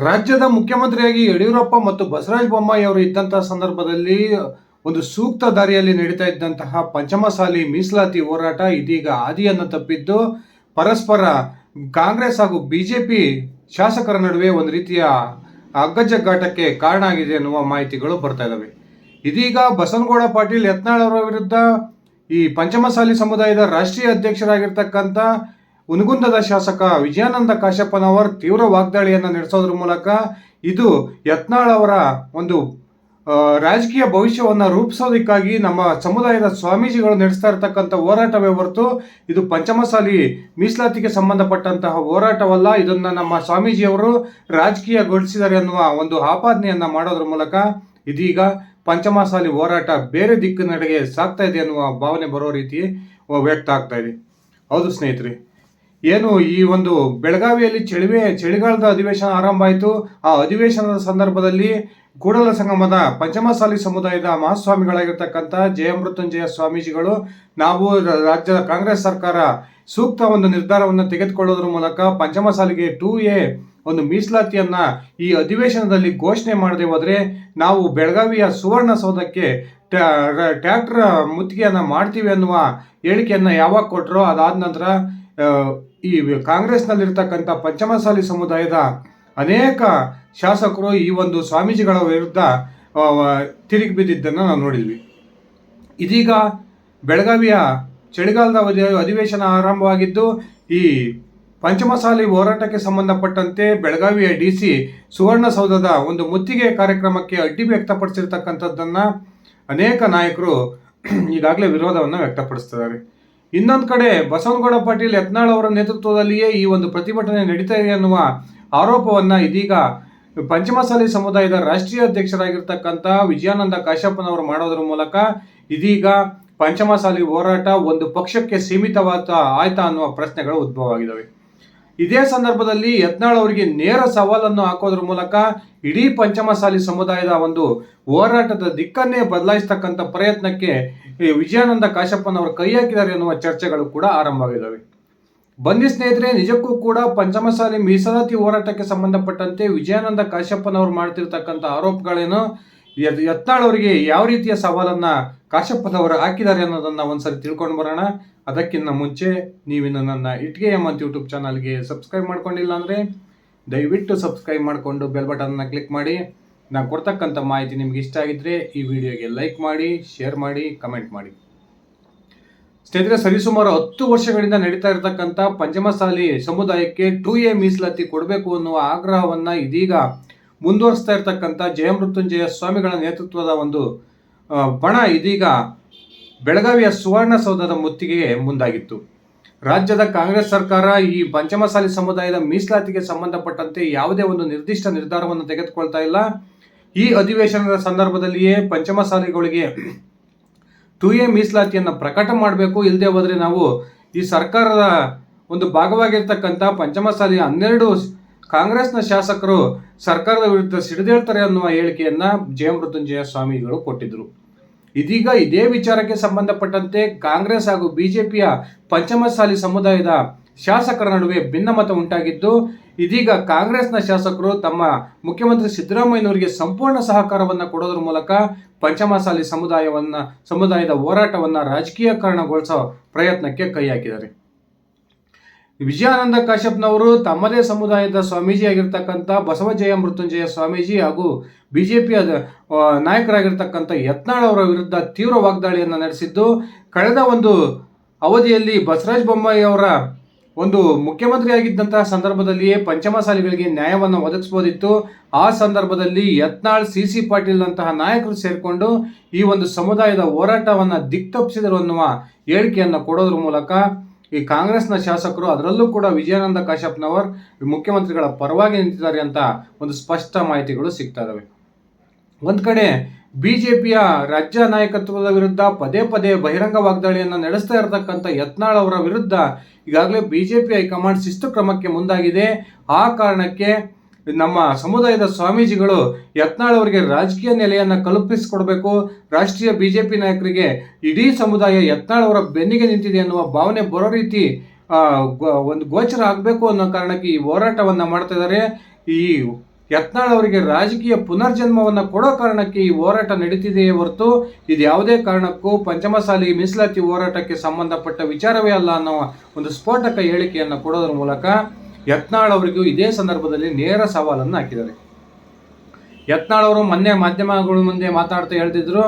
ರಾಜ್ಯದ ಮುಖ್ಯಮಂತ್ರಿಯಾಗಿ ಯಡಿಯೂರಪ್ಪ ಮತ್ತು ಬಸವರಾಜ ಬೊಮ್ಮಾಯಿ ಅವರು ಇದ್ದಂತಹ ಸಂದರ್ಭದಲ್ಲಿ ಒಂದು ಸೂಕ್ತ ದಾರಿಯಲ್ಲಿ ನಡೀತಾ ಇದ್ದಂತಹ ಪಂಚಮಸಾಲಿ ಮೀಸಲಾತಿ ಹೋರಾಟ ಇದೀಗ ಹಾದಿಯನ್ನು ತಪ್ಪಿದ್ದು ಪರಸ್ಪರ ಕಾಂಗ್ರೆಸ್ ಹಾಗೂ ಬಿಜೆಪಿ ಶಾಸಕರ ನಡುವೆ ಒಂದು ರೀತಿಯ ಅಗ್ಗಜಗ್ಗಾಟಕ್ಕೆ ಕಾರಣ ಆಗಿದೆ ಎನ್ನುವ ಮಾಹಿತಿಗಳು ಬರ್ತಾ ಇದ್ದಾವೆ. ಇದೀಗ ಬಸನಗೌಡ ಪಾಟೀಲ್ ಯತ್ನಾಳ್ ಅವರ ವಿರುದ್ಧ ಈ ಪಂಚಮಸಾಲಿ ಸಮುದಾಯದ ರಾಷ್ಟ್ರೀಯ ಅಧ್ಯಕ್ಷರಾಗಿರ್ತಕ್ಕಂಥ ಹುನಗುಂದದ ಶಾಸಕ ವಿಜಯಾನಂದ ಕಾಶಪ್ಪನವರ್ ತೀವ್ರ ವಾಗ್ದಾಳಿಯನ್ನು ನಡೆಸೋದ್ರ ಮೂಲಕ ಇದು ಯತ್ನಾಳ್ ಅವರ ಒಂದು ರಾಜಕೀಯ ಭವಿಷ್ಯವನ್ನು ರೂಪಿಸೋದಕ್ಕಾಗಿ ನಮ್ಮ ಸಮುದಾಯದ ಸ್ವಾಮೀಜಿಗಳು ನಡೆಸ್ತಾ ಇರತಕ್ಕಂಥ ಹೋರಾಟವೇ ಹೊರತು ಇದು ಪಂಚಮಸಾಲಿ ಮೀಸಲಾತಿಗೆ ಸಂಬಂಧಪಟ್ಟಂತಹ ಹೋರಾಟವಲ್ಲ. ಇದನ್ನು ನಮ್ಮ ಸ್ವಾಮೀಜಿಯವರು ರಾಜಕೀಯಗೊಳಿಸಿದ್ದಾರೆ ಅನ್ನುವ ಒಂದು ಆಪಾದನೆಯನ್ನು ಮಾಡೋದ್ರ ಮೂಲಕ ಇದೀಗ ಪಂಚಮಸಾಲಿ ಹೋರಾಟ ಬೇರೆ ದಿಕ್ಕಿನೆಡೆಗೆ ಸಾಗ್ತಾ ಇದೆ ಅನ್ನುವ ಭಾವನೆ ಬರೋ ರೀತಿ ವ್ಯಕ್ತ ಆಗ್ತಾ ಇದೆ. ಹೌದು ಸ್ನೇಹಿತರೆ, ಏನು ಈ ಒಂದು ಬೆಳಗಾವಿಯಲ್ಲಿ ಚಳಿಗಾಲದ ಅಧಿವೇಶನ ಆರಂಭ ಆಯಿತು. ಆ ಅಧಿವೇಶನದ ಸಂದರ್ಭದಲ್ಲಿ ಕೂಡಲ ಸಂಗಮದ ಪಂಚಮಸಾಲಿ ಸಮುದಾಯದ ಮಹಾಸ್ವಾಮಿಗಳಾಗಿರ್ತಕ್ಕಂಥ ಜಯಮೃತ್ಯುಂಜಯ ಸ್ವಾಮೀಜಿಗಳು ನಾವು ರಾಜ್ಯದ ಕಾಂಗ್ರೆಸ್ ಸರ್ಕಾರ ಸೂಕ್ತ ಒಂದು ನಿರ್ಧಾರವನ್ನು ತೆಗೆದುಕೊಳ್ಳೋದ್ರ ಮೂಲಕ ಪಂಚಮಸಾಲಿಗೆ 2A ಒಂದು ಮೀಸಲಾತಿಯನ್ನ ಈ ಅಧಿವೇಶನದಲ್ಲಿ ಘೋಷಣೆ ಮಾಡದೆ ಹೋದರೆ ನಾವು ಬೆಳಗಾವಿಯ ಸುವರ್ಣಸೌಧಕ್ಕೆ ಟ್ರ್ಯಾಕ್ಟರ್ ಮುತ್ತಿಗೆಯನ್ನು ಮಾಡ್ತೀವಿ ಅನ್ನುವ ಹೇಳಿಕೆಯನ್ನು ಯಾವಾಗ ಕೊಟ್ಟರೋ ಅದಾದ ನಂತರ ಈ ಕಾಂಗ್ರೆಸ್ನಲ್ಲಿರ್ತಕ್ಕಂಥ ಪಂಚಮಸಾಲಿ ಸಮುದಾಯದ ಅನೇಕ ಶಾಸಕರು ಈ ಒಂದು ಸ್ವಾಮೀಜಿಗಳ ವಿರುದ್ಧ ತಿರುಗಿ ಬಿದ್ದಿದ್ದನ್ನು ನಾವು ನೋಡಿದ್ವಿ. ಇದೀಗ ಬೆಳಗಾವಿಯ ಚಳಿಗಾಲದ ಅಧಿವೇಶನ ಆರಂಭವಾಗಿದ್ದು ಈ ಪಂಚಮಸಾಲಿ ಹೋರಾಟಕ್ಕೆ ಸಂಬಂಧಪಟ್ಟಂತೆ ಬೆಳಗಾವಿಯ DC ಸುವರ್ಣಸೌಧದ ಒಂದು ಮುತ್ತಿಗೆ ಕಾರ್ಯಕ್ರಮಕ್ಕೆ ಅಡ್ಡಿ ವ್ಯಕ್ತಪಡಿಸಿರ್ತಕ್ಕಂಥದ್ದನ್ನು ಅನೇಕ ನಾಯಕರು ಈಗಾಗಲೇ ವಿರೋಧವನ್ನು ವ್ಯಕ್ತಪಡಿಸ್ತಿದ್ದಾರೆ. ಇನ್ನೊಂದು ಕಡೆ ಬಸವನಗೌಡ ಪಾಟೀಲ್ ಯತ್ನಾಳ್ ಅವರ ನೇತೃತ್ವದಲ್ಲಿಯೇ ಈ ಒಂದು ಪ್ರತಿಭಟನೆ ನಡೀತಾ ಇದೆ ಎನ್ನುವ ಆರೋಪವನ್ನು ಇದೀಗ ಪಂಚಮಸಾಲಿ ಸಮುದಾಯದ ರಾಷ್ಟ್ರೀಯ ಅಧ್ಯಕ್ಷರಾಗಿರ್ತಕ್ಕಂಥ ವಿಜಯಾನಂದ ಕಾಶಪ್ಪನವರು ಮಾಡೋದ್ರ ಮೂಲಕ ಇದೀಗ ಪಂಚಮಸಾಲಿ ಹೋರಾಟ ಒಂದು ಪಕ್ಷಕ್ಕೆ ಸೀಮಿತವಾದ ಆಯ್ತಾ ಅನ್ನುವ ಪ್ರಶ್ನೆಗಳು ಉದ್ಭವ ಆಗಿದ್ದಾವೆ. ಇದೇ ಸಂದರ್ಭದಲ್ಲಿ ಯತ್ನಾಳ್ ಅವರಿಗೆ ನೇರ ಸವಾಲನ್ನು ಹಾಕೋದ್ರ ಮೂಲಕ ಇಡೀ ಪಂಚಮಸಾಲಿ ಸಮುದಾಯದ ಒಂದು ಹೋರಾಟದ ದಿಕ್ಕನ್ನೇ ಬದಲಾಯಿಸ್ತಕ್ಕಂಥ ಪ್ರಯತ್ನಕ್ಕೆ ವಿಜಯಾನಂದ ಕಾಶಪ್ಪನವರು ಕೈ ಹಾಕಿದ್ದಾರೆ ಎನ್ನುವ ಚರ್ಚೆಗಳು ಕೂಡ ಆರಂಭವಾಗಿದ್ದಾವೆ. ಬನ್ನಿ ಸ್ನೇಹಿತರೆ, ನಿಜಕ್ಕೂ ಕೂಡ ಪಂಚಮಸಾಲಿ ಮೀಸಲಾತಿ ಹೋರಾಟಕ್ಕೆ ಸಂಬಂಧಪಟ್ಟಂತೆ ವಿಜಯಾನಂದ ಕಾಶಪ್ಪನವರು ಮಾಡ್ತಿರ್ತಕ್ಕಂಥ ಆರೋಪಗಳೇನು, ಯತ್ನಾಳ್ ಅವರಿಗೆ ಯಾವ ರೀತಿಯ ಸವಾಲನ್ನು ಕಾಶಪ್ಪನವರು ಹಾಕಿದ್ದಾರೆ ಅನ್ನೋದನ್ನು ಒಂದ್ಸರಿ ತಿಳ್ಕೊಂಡು ಬರೋಣ. ಅದಕ್ಕಿಂತ ಮುಂಚೆ ನೀವಿನ್ನು ನನ್ನ ಇಟ್ಗೆ ಅಂತ ಯೂಟ್ಯೂಬ್ ಚಾನಲ್ಗೆ ಸಬ್ಸ್ಕ್ರೈಬ್ ಮಾಡ್ಕೊಂಡಿಲ್ಲ ಅಂದರೆ ದಯವಿಟ್ಟು ಸಬ್ಸ್ಕ್ರೈಬ್ ಮಾಡಿಕೊಂಡು ಬೆಲ್ ಬಟನ್ನ ಕ್ಲಿಕ್ ಮಾಡಿ. ನಾನು ಕೊಡ್ತಕ್ಕಂಥ ಮಾಹಿತಿ ನಿಮ್ಗೆ ಇಷ್ಟ ಆಗಿದ್ದರೆ ಈ ವಿಡಿಯೋಗೆ ಲೈಕ್ ಮಾಡಿ, ಶೇರ್ ಮಾಡಿ, ಕಮೆಂಟ್ ಮಾಡಿ. ಸ್ನೇಹಿತರೆ, ಸರಿಸುಮಾರು 10 ವರ್ಷಗಳಿಂದ ನಡೀತಾ ಇರತಕ್ಕಂಥ ಪಂಚಮಸಾಲಿ ಸಮುದಾಯಕ್ಕೆ 2A ಮೀಸಲಾತಿ ಕೊಡಬೇಕು ಅನ್ನುವ ಆಗ್ರಹವನ್ನು ಇದೀಗ ಮುಂದುವರಿಸ್ತಾ ಇರತಕ್ಕಂಥ ಜಯಮೃತ್ಯುಂಜಯ ಸ್ವಾಮಿಗಳ ನೇತೃತ್ವದ ಒಂದು ಬಣ ಇದೀಗ ಬೆಳಗಾವಿಯ ಸುವರ್ಣಸೌಧದ ಮುತ್ತಿಗೆಗೆ ಮುಂದಾಗಿತ್ತು. ರಾಜ್ಯದ ಕಾಂಗ್ರೆಸ್ ಸರ್ಕಾರ ಈ ಪಂಚಮಸಾಲಿ ಸಮುದಾಯದ ಮೀಸಲಾತಿಗೆ ಸಂಬಂಧಪಟ್ಟಂತೆ ಯಾವುದೇ ಒಂದು ನಿರ್ದಿಷ್ಟ ನಿರ್ಧಾರವನ್ನು ತೆಗೆದುಕೊಳ್ತಾ ಇಲ್ಲ. ಈ ಅಧಿವೇಶನದ ಸಂದರ್ಭದಲ್ಲಿಯೇ ಪಂಚಮಸಾಲಿಗಳಿಗೆ 2A ಮೀಸಲಾತಿಯನ್ನು ಪ್ರಕಟ ಮಾಡಬೇಕು, ಇಲ್ಲದೆ ಹೋದರೆ ನಾವು ಈ ಸರ್ಕಾರದ ಒಂದು ಭಾಗವಾಗಿರ್ತಕ್ಕಂಥ ಪಂಚಮಸಾಲಿಯ 12 ಕಾಂಗ್ರೆಸ್ನ ಶಾಸಕರು ಸರ್ಕಾರದ ವಿರುದ್ಧ ಸಿಡಿದೇಳ್ತಾರೆ ಅನ್ನುವ ಹೇಳಿಕೆಯನ್ನು ಜಯಮೃತ್ಯುಂಜಯ ಸ್ವಾಮಿಗಳು ಕೊಟ್ಟಿದ್ದರು. ಇದೀಗ ಇದೇ ವಿಚಾರಕ್ಕೆ ಸಂಬಂಧಪಟ್ಟಂತೆ ಕಾಂಗ್ರೆಸ್ ಹಾಗೂ ಬಿಜೆಪಿಯ ಪಂಚಮಸಾಲಿ ಸಮುದಾಯದ ಶಾಸಕರ ನಡುವೆ ಭಿನ್ನಮತ ಉಂಟಾಗಿದ್ದು ಇದೀಗ ಕಾಂಗ್ರೆಸ್ನ ಶಾಸಕರು ತಮ್ಮ ಮುಖ್ಯಮಂತ್ರಿ ಸಿದ್ದರಾಮಯ್ಯನವರಿಗೆ ಸಂಪೂರ್ಣ ಸಹಕಾರವನ್ನು ಕೊಡೋದ್ರ ಮೂಲಕ ಪಂಚಮಸಾಲಿ ಸಮುದಾಯದ ಹೋರಾಟವನ್ನು ರಾಜಕೀಯಕರಣಗೊಳಿಸೋ ಪ್ರಯತ್ನಕ್ಕೆ ಕೈ ಹಾಕಿದ್ದಾರೆ. ವಿಜಯಾನಂದ ಕಾಶ್ಯಪ್ನವರು ತಮ್ಮದೇ ಸಮುದಾಯದ ಸ್ವಾಮೀಜಿ ಆಗಿರ್ತಕ್ಕಂಥ ಬಸವಜಯ ಮೃತ್ಯುಂಜಯ ಸ್ವಾಮೀಜಿ ಹಾಗೂ ಬಿಜೆಪಿಯ ನಾಯಕರಾಗಿರ್ತಕ್ಕಂಥ ಯತ್ನಾಳ್ ಅವರ ವಿರುದ್ಧ ತೀವ್ರ ವಾಗ್ದಾಳಿಯನ್ನು ನಡೆಸಿದ್ದು, ಕಳೆದ ಒಂದು ಅವಧಿಯಲ್ಲಿ ಬಸವರಾಜ ಬೊಮ್ಮಾಯಿ ಅವರ ಒಂದು ಮುಖ್ಯಮಂತ್ರಿ ಆಗಿದ್ದಂತಹ ಸಂದರ್ಭದಲ್ಲಿಯೇ ಪಂಚಮಸಾಲಿಗಳಿಗೆ ನ್ಯಾಯವನ್ನು ಒದಗಿಸಬಹುದಿತ್ತು. ಆ ಸಂದರ್ಭದಲ್ಲಿ ಯತ್ನಾಳ್, CC ಪಾಟೀಲ್ ನಂತಹ ನಾಯಕರು ಸೇರಿಕೊಂಡು ಈ ಒಂದು ಸಮುದಾಯದ ಹೋರಾಟವನ್ನು ದಿಕ್ತಪ್ಪಿಸಿದರು ಅನ್ನುವ ಹೇಳಿಕೆಯನ್ನು ಕೊಡೋದ್ರ ಮೂಲಕ ಈ ಕಾಂಗ್ರೆಸ್ನ ಶಾಸಕರು, ಅದರಲ್ಲೂ ಕೂಡ ವಿಜಯಾನಂದ ಕಾಶಪ್ಪನವರ್ ಮುಖ್ಯಮಂತ್ರಿಗಳ ಪರವಾಗಿ ನಿಂತಿದ್ದಾರೆ ಅಂತ ಒಂದು ಸ್ಪಷ್ಟ ಮಾಹಿತಿಗಳು ಸಿಗ್ತಾ ಇದ್ದಾವೆ. ಒಂದು ಕಡೆ ಬಿಜೆಪಿಯ ರಾಜ್ಯ ನಾಯಕತ್ವದ ವಿರುದ್ಧ ಪದೇ ಪದೇ ಬಹಿರಂಗ ವಾಗ್ದಾಳಿಯನ್ನು ನಡೆಸ್ತಾ ಇರತಕ್ಕಂಥ ಯತ್ನಾಳ್ ಅವರ ವಿರುದ್ಧ ಈಗಾಗಲೇ ಬಿಜೆಪಿ ಹೈಕಮಾಂಡ್ ಶಿಸ್ತು ಕ್ರಮಕ್ಕೆ ಮುಂದಾಗಿದೆ. ಆ ಕಾರಣಕ್ಕೆ ನಮ್ಮ ಸಮುದಾಯದ ಸ್ವಾಮೀಜಿಗಳು ಯತ್ನಾಳ್ ಅವರಿಗೆ ರಾಜಕೀಯ ನೆಲೆಯನ್ನು ಕಲ್ಪಿಸಿಕೊಡ್ಬೇಕು, ರಾಷ್ಟ್ರೀಯ ಬಿಜೆಪಿ ನಾಯಕರಿಗೆ ಇಡೀ ಸಮುದಾಯ ಯತ್ನಾಳ್ ಅವರ ಬೆನ್ನಿಗೆ ನಿಂತಿದೆ ಅನ್ನುವ ಭಾವನೆ ಬರೋ ರೀತಿ ಒಂದು ಗೋಚರ ಆಗಬೇಕು ಅನ್ನೋ ಕಾರಣಕ್ಕೆ ಈ ಹೋರಾಟವನ್ನು ಮಾಡ್ತಾ ಇದ್ದಾರೆ. ಈ ಯತ್ನಾಳ್ ಅವರಿಗೆ ರಾಜಕೀಯ ಪುನರ್ಜನ್ಮವನ್ನು ಕೊಡೋ ಕಾರಣಕ್ಕೆ ಈ ಹೋರಾಟ ನಡೀತಿದೆಯೇ ಹೊರತು ಇದು ಯಾವುದೇ ಕಾರಣಕ್ಕೂ ಪಂಚಮಸಾಲಿ ಮೀಸಲಾತಿ ಹೋರಾಟಕ್ಕೆ ಸಂಬಂಧಪಟ್ಟ ವಿಚಾರವೇ ಅಲ್ಲ ಅನ್ನೋ ಒಂದು ಸ್ಫೋಟಕ ಹೇಳಿಕೆಯನ್ನು ಕೊಡೋದ್ರ ಮೂಲಕ ಯತ್ನಾಳ್ ಅವರಿಗೂ ಇದೇ ಸಂದರ್ಭದಲ್ಲಿ ನೇರ ಸವಾಲನ್ನು ಹಾಕಿದ್ದಾರೆ. ಯತ್ನಾಳ್ ಅವರು ಮೊನ್ನೆ ಮಾಧ್ಯಮಗಳ ಮುಂದೆ ಮಾತಾಡ್ತಾ ಹೇಳ್ತಿದ್ರು,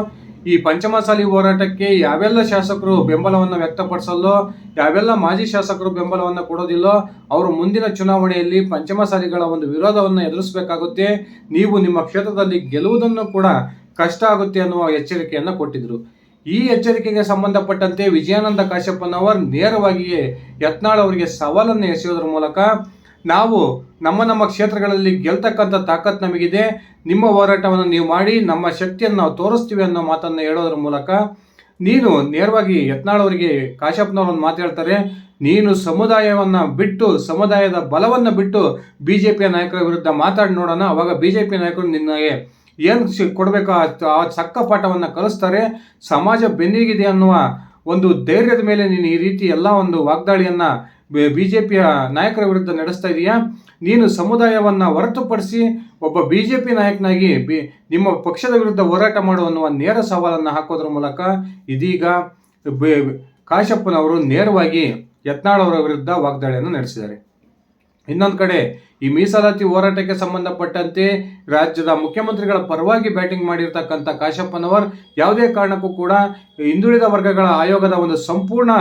ಈ ಪಂಚಮಸಾಲಿ ಹೋರಾಟಕ್ಕೆ ಯಾವೆಲ್ಲ ಶಾಸಕರು ಬೆಂಬಲವನ್ನು ವ್ಯಕ್ತಪಡಿಸಲ್ಲೋ, ಯಾವೆಲ್ಲ ಮಾಜಿ ಶಾಸಕರು ಬೆಂಬಲವನ್ನು ಕೊಡೋದಿಲ್ಲೋ ಅವರು ಮುಂದಿನ ಚುನಾವಣೆಯಲ್ಲಿ ಪಂಚಮಸಾಲಿಗಳ ಒಂದು ವಿರೋಧವನ್ನು ಎದುರಿಸಬೇಕಾಗುತ್ತೆ, ನೀವು ನಿಮ್ಮ ಕ್ಷೇತ್ರದಲ್ಲಿ ಗೆಲ್ಲುವುದನ್ನು ಕೂಡ ಕಷ್ಟ ಆಗುತ್ತೆ ಅನ್ನುವ ಎಚ್ಚರಿಕೆಯನ್ನು ಕೊಟ್ಟಿದ್ರು. ಈ ಎಚ್ಚರಿಕೆಗೆ ಸಂಬಂಧಪಟ್ಟಂತೆ ವಿಜಯಾನಂದ ಕಾಶ್ಯಪ್ಪನವರ್ ನೇರವಾಗಿಯೇ ಯತ್ನಾಳ್ ಅವರಿಗೆ ಸವಾಲನ್ನು ಎಸೆಯೋದ್ರ ಮೂಲಕ ನಾವು ನಮ್ಮ ಕ್ಷೇತ್ರಗಳಲ್ಲಿ ಗೆಲ್ತಕ್ಕಂಥ ತಾಕತ್ ನಮಗಿದೆ, ನಿಮ್ಮ ಹೋರಾಟವನ್ನು ನೀವು ಮಾಡಿ, ನಮ್ಮ ಶಕ್ತಿಯನ್ನು ನಾವು ತೋರಿಸ್ತೀವಿ ಅನ್ನೋ ಮಾತನ್ನು ಹೇಳೋದ್ರ ಮೂಲಕ ನೀನು ನೇರವಾಗಿ ಯತ್ನಾಳ್ ಅವರಿಗೆ ಕಾಶ್ಯಪ್ಪನವ್ರನ್ನು ಮಾತಾಡ್ತಾರೆ, ನೀನು ಸಮುದಾಯವನ್ನು ಬಿಟ್ಟು, ಸಮುದಾಯದ ಬಲವನ್ನು ಬಿಟ್ಟು BJP ನಾಯಕರ ವಿರುದ್ಧ ಮಾತಾಡಿ ನೋಡೋಣ, ಅವಾಗ BJP ನಾಯಕರು ನಿನಗೆ ಏನು ಕೊಡಬೇಕು ಆ ಸಕ್ಕ ಪಾಠವನ್ನು ಕಲಿಸ್ತಾರೆ, ಸಮಾಜ ಬೆನ್ನಿಗಿದೆ ಅನ್ನುವ ಒಂದು ಧೈರ್ಯದ ಮೇಲೆ ನೀನು ಈ ರೀತಿ ಎಲ್ಲ ಒಂದು ವಾಗ್ದಾಳಿಯನ್ನು BJPಯ ನಾಯಕರ ವಿರುದ್ಧ ನಡೆಸ್ತಾ ಇದೆಯಾ, ನೀನು ಸಮುದಾಯವನ್ನು ಹೊರತುಪಡಿಸಿ ಒಬ್ಬ BJP ನಾಯಕನಾಗಿ ನಿಮ್ಮ ಪಕ್ಷದ ವಿರುದ್ಧ ಹೋರಾಟ ಮಾಡು ಅನ್ನುವ ನೇರ ಸವಾಲನ್ನು ಹಾಕೋದ್ರ ಮೂಲಕ ಇದೀಗ ಕಾಶ್ಯಪ್ಪನವರು ನೇರವಾಗಿ ಯತ್ನಾಳ್ ಅವರ ವಿರುದ್ಧ ವಾಗ್ದಾಳಿಯನ್ನು ನಡೆಸಿದ್ದಾರೆ. ಇನ್ನೊಂದು ಕಡೆ ಈ ಮೀಸಲಾತಿ ಹೋರಾಟಕ್ಕೆ ಸಂಬಂಧಪಟ್ಟಂತೆ ರಾಜ್ಯದ ಮುಖ್ಯಮಂತ್ರಿಗಳ ಪರವಾಗಿ ಬ್ಯಾಟಿಂಗ್ ಮಾಡಿರ್ತಕ್ಕಂಥ ಕಾಶ್ಯಪ್ಪನವರ್ ಯಾವುದೇ ಕಾರಣಕ್ಕೂ ಕೂಡ ಹಿಂದುಳಿದ ವರ್ಗಗಳ ಆಯೋಗದ ಒಂದು ಸಂಪೂರ್ಣ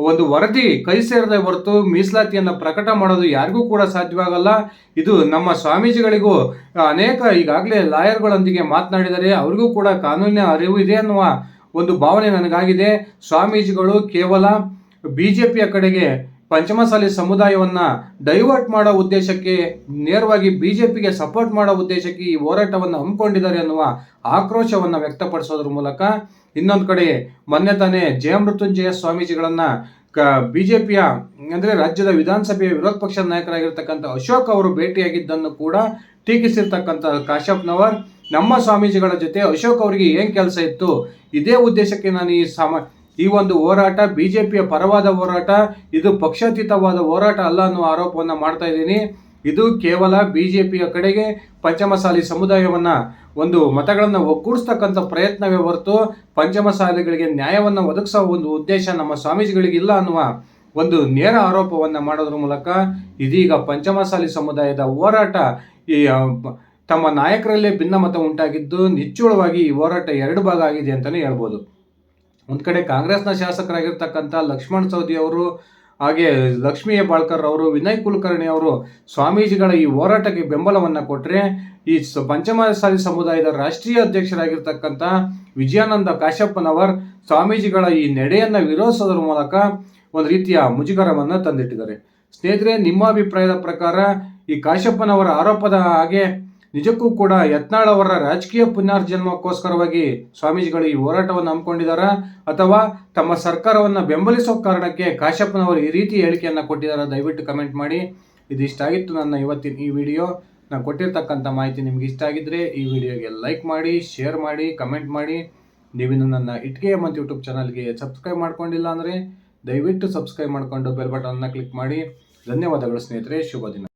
ಒಂದು ವರದಿ ಕೈ ಸೇರದೆ ಹೊರತು ಮೀಸಲಾತಿಯನ್ನು ಪ್ರಕಟ ಮಾಡೋದು ಯಾರಿಗೂ ಕೂಡ ಸಾಧ್ಯವಾಗಲ್ಲ. ಇದು ನಮ್ಮ ಸ್ವಾಮೀಜಿಗಳಿಗೂ ಅನೇಕ ಈಗಾಗಲೇ ಲಾಯರ್ಗಳೊಂದಿಗೆ ಮಾತನಾಡಿದರೆ ಅವರಿಗೂ ಕೂಡ ಕಾನೂನಿನ ಅರಿವು ಇದೆ ಅನ್ನುವ ಒಂದು ಭಾವನೆ ನನಗಾಗಿದೆ. ಸ್ವಾಮೀಜಿಗಳು ಕೇವಲ BJPಯ ಕಡೆಗೆ ಪಂಚಮಸಾಲಿ ಸಮುದಾಯವನ್ನು ಡೈವರ್ಟ್ ಮಾಡೋ ಉದ್ದೇಶಕ್ಕೆ, ನೇರವಾಗಿ BJPಗೆ ಸಪೋರ್ಟ್ ಮಾಡೋ ಉದ್ದೇಶಕ್ಕೆ ಈ ಹೋರಾಟವನ್ನು ಹಮ್ಮಿಕೊಂಡಿದ್ದಾರೆ ಅನ್ನುವ ಆಕ್ರೋಶವನ್ನು ವ್ಯಕ್ತಪಡಿಸೋದ್ರ ಮೂಲಕ ಇನ್ನೊಂದು ಕಡೆ ಮೊನ್ನೆ ತಾನೇ ಜಯಮೃತ್ಯುಂಜಯ ಸ್ವಾಮೀಜಿಗಳನ್ನು BJPಯ ಅಂದರೆ ರಾಜ್ಯದ ವಿಧಾನಸಭೆಯ ವಿರೋಧ ಪಕ್ಷದ ನಾಯಕರಾಗಿರ್ತಕ್ಕಂಥ ಅಶೋಕ್ ಅವರು ಭೇಟಿಯಾಗಿದ್ದನ್ನು ಕೂಡ ಟೀಕಿಸಿರ್ತಕ್ಕಂಥ ಕಾಶ್ಯಪ್ಪನವರ್, ನಮ್ಮ ಸ್ವಾಮೀಜಿಗಳ ಜೊತೆ ಅಶೋಕ್ ಅವರಿಗೆ ಏನು ಕೆಲಸ ಇತ್ತು, ಇದೇ ಉದ್ದೇಶಕ್ಕೆ ನಾನು ಈ ಒಂದು ಹೋರಾಟ BJPಯ ಪರವಾದ ಹೋರಾಟ, ಇದು ಪಕ್ಷಾತೀತವಾದ ಹೋರಾಟ ಅಲ್ಲ ಅನ್ನುವ ಆರೋಪವನ್ನು ಮಾಡ್ತಾ ಇದ್ದೀನಿ. ಇದು ಕೇವಲ BJPಯ ಕಡೆಗೆ ಪಂಚಮಸಾಲಿ ಸಮುದಾಯವನ್ನು ಒಂದು ಮತಗಳನ್ನು ಒಗ್ಗೂಡಿಸ್ತಕ್ಕಂಥ ಪ್ರಯತ್ನವೇ ಹೊರತು ಪಂಚಮಸಾಲಿಗಳಿಗೆ ನ್ಯಾಯವನ್ನು ಒದಗಿಸೋ ಒಂದು ಉದ್ದೇಶ ನಮ್ಮ ಸ್ವಾಮೀಜಿಗಳಿಗಿಲ್ಲ ಅನ್ನುವ ಒಂದು ನೇರ ಆರೋಪವನ್ನು ಮಾಡೋದ್ರ ಮೂಲಕ ಇದೀಗ ಪಂಚಮಸಾಲಿ ಸಮುದಾಯದ ಹೋರಾಟ ಈ ತಮ್ಮ ನಾಯಕರಲ್ಲೇ ಭಿನ್ನಮತ ಉಂಟಾಗಿದ್ದು ನಿಚ್ಚಳವಾಗಿ ಈ ಹೋರಾಟ ಎರಡು ಭಾಗ ಆಗಿದೆ ಅಂತಲೇ ಹೇಳ್ಬೋದು. ಒಂದು ಕಡೆ ಕಾಂಗ್ರೆಸ್ನ ಶಾಸಕರಾಗಿರ್ತಕ್ಕಂಥ ಲಕ್ಷ್ಮಣ್ ಸವದಿ ಅವರು, ಹಾಗೆ ಲಕ್ಷ್ಮೀ ಹೆಬ್ಬಾಳ್ಕರ್ ಅವರು, ವಿನಯ್ ಕುಲಕರ್ಣಿ ಅವರು ಸ್ವಾಮೀಜಿಗಳ ಈ ಹೋರಾಟಕ್ಕೆ ಬೆಂಬಲವನ್ನು ಕೊಟ್ಟರೆ, ಈ ಪಂಚಮಸಾಲಿ ಸಮುದಾಯದ ರಾಷ್ಟ್ರೀಯ ಅಧ್ಯಕ್ಷರಾಗಿರ್ತಕ್ಕಂಥ ವಿಜಯಾನಂದ ಕಾಶ್ಯಪ್ಪನವರ್ ಸ್ವಾಮೀಜಿಗಳ ಈ ನಡೆಯನ್ನು ವಿರೋಧಿಸೋದ್ರ ಮೂಲಕ ಒಂದು ರೀತಿಯ ಮುಜುಗರವನ್ನು ತಂದಿಟ್ಟಿದ್ದಾರೆ. ಸ್ನೇಹಿತರೆ, ನಿಮ್ಮ ಅಭಿಪ್ರಾಯದ ಪ್ರಕಾರ ಈ ಕಾಶ್ಯಪ್ಪನವರ ಆರೋಪದ ಹಾಗೆ ನಿಜಕ್ಕೂ ಕೂಡ ಯತ್ನಾಳ್ ಅವರ ರಾಜಕೀಯ ಪುನರ್ಜನ್ಮಕ್ಕೋಸ್ಕರವಾಗಿ ಸ್ವಾಮೀಜಿಗಳು ಈ ಹೋರಾಟವನ್ನು ಹಮ್ಮಿಕೊಂಡಿದ್ದಾರಾ, ಅಥವಾ ತಮ್ಮ ಸರ್ಕಾರವನ್ನು ಬೆಂಬಲಿಸೋ ಕಾರಣಕ್ಕೆ ಕಾಶ್ಯಪ್ಪನವರು ಈ ರೀತಿ ಹೇಳಿಕೆಯನ್ನು ಕೊಟ್ಟಿದ್ದಾರಾ? ದಯವಿಟ್ಟು ಕಮೆಂಟ್ ಮಾಡಿ. ಇದಿಷ್ಟಾಗಿತ್ತು ನನ್ನ ಇವತ್ತಿನ ಈ ವಿಡಿಯೋ. ನಾನು ಕೊಟ್ಟಿರ್ತಕ್ಕಂಥ ಮಾಹಿತಿ ನಿಮ್ಗೆ ಇಷ್ಟ ಆಗಿದ್ದರೆ ಈ ವಿಡಿಯೋಗೆ ಲೈಕ್ ಮಾಡಿ, ಶೇರ್ ಮಾಡಿ, ಕಮೆಂಟ್ ಮಾಡಿ. ನೀವಿನ್ನು ನನ್ನ ಇಟ್ಕೆ ಹೇಮಂತ್ ಯೂಟ್ಯೂಬ್ ಚಾನಲ್ಗೆ ಸಬ್ಸ್ಕ್ರೈಬ್ ಮಾಡ್ಕೊಂಡಿಲ್ಲ ಅಂದರೆ ದಯವಿಟ್ಟು ಸಬ್ಸ್ಕ್ರೈಬ್ ಮಾಡಿಕೊಂಡು ಬೆಲ್ ಬಟನ್ನ ಕ್ಲಿಕ್ ಮಾಡಿ. ಧನ್ಯವಾದಗಳು ಸ್ನೇಹಿತರೆ, ಶುಭ ದಿನ.